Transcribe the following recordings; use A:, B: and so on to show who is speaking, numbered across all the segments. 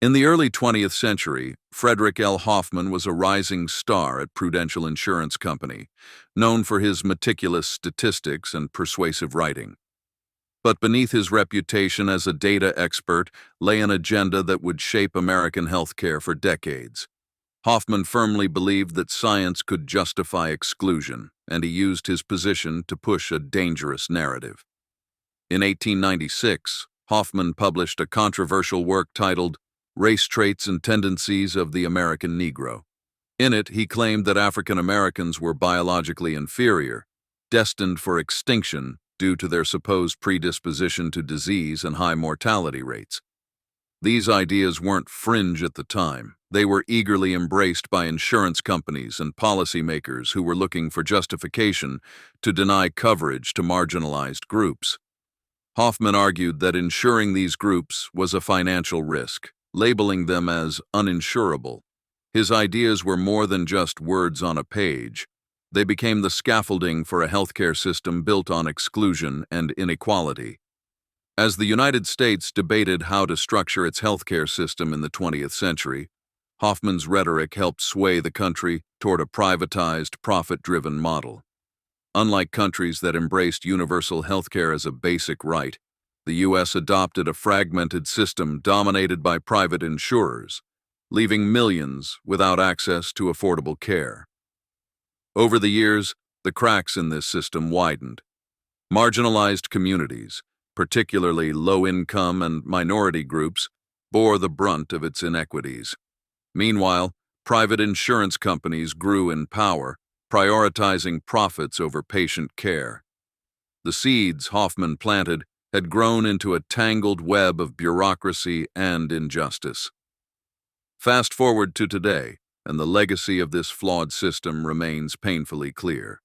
A: In the early 20th century, Frederick Hoffman was a rising star at Prudential Insurance Company, known for his meticulous statistics and persuasive writing. But beneath his reputation as a data expert lay an agenda that would shape American healthcare for decades. Hoffman firmly believed that science could justify exclusion, and he used his position to push a dangerous narrative. In 1896, Hoffman published a controversial work titled Race Traits and Tendencies of the American Negro. In it, he claimed that African Americans were biologically inferior, destined for extinction due to their supposed predisposition to disease and high mortality rates. These ideas weren't fringe at the time. They were eagerly embraced by insurance companies and policymakers who were looking for justification to deny coverage to marginalized groups. Hoffman argued that insuring these groups was a financial risk, labeling them as uninsurable. His ideas were more than just words on a page. They became the scaffolding for a healthcare system built on exclusion and inequality. As the United States debated how to structure its healthcare system in the 20th century, Hoffman's rhetoric helped sway the country toward a privatized, profit-driven model. Unlike countries that embraced universal healthcare as a basic right, the U.S. adopted a fragmented system dominated by private insurers, leaving millions without access to affordable care. Over the years, the cracks in this system widened. Marginalized communities, particularly low-income and minority groups, bore the brunt of its inequities. Meanwhile, private insurance companies grew in power, prioritizing profits over patient care. The seeds Hoffman planted had grown into a tangled web of bureaucracy and injustice. Fast forward to today, and the legacy of this flawed system remains painfully clear.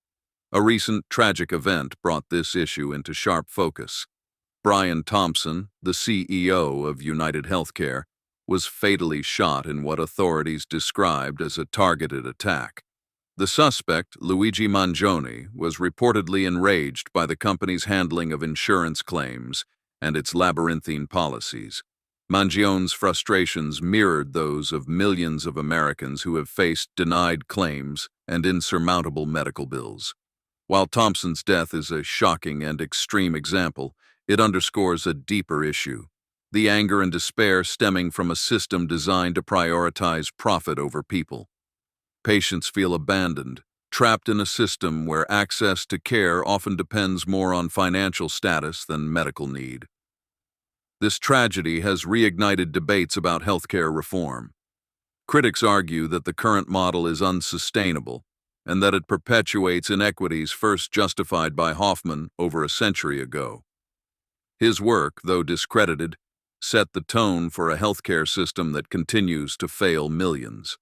A: A recent tragic event brought this issue into sharp focus. Brian Thompson, the CEO of United Healthcare, was fatally shot in what authorities described as a targeted attack. The suspect, Luigi Mangione, was reportedly enraged by the company's handling of insurance claims and its labyrinthine policies. Mangione's frustrations mirrored those of millions of Americans who have faced denied claims and insurmountable medical bills. While Thompson's death is a shocking and extreme example, it underscores a deeper issue: the anger and despair stemming from a system designed to prioritize profit over people. Patients feel abandoned, trapped in a system where access to care often depends more on financial status than medical need. This tragedy has reignited debates about healthcare reform. Critics argue that the current model is unsustainable and that it perpetuates inequities first justified by Hoffman over a century ago. His work, though discredited, set the tone for a healthcare system that continues to fail millions.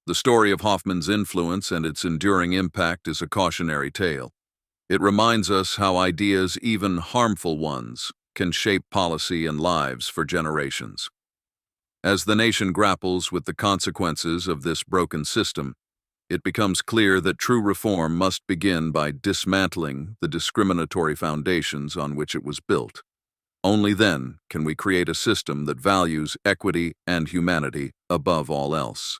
A: The story of Hoffman's influence and its enduring impact is a cautionary tale. It reminds us how ideas, even harmful ones, can shape policy and lives for generations. As the nation grapples with the consequences of this broken system, it becomes clear that true reform must begin by dismantling the discriminatory foundations on which it was built. Only then can we create a system that values equity and humanity above all else.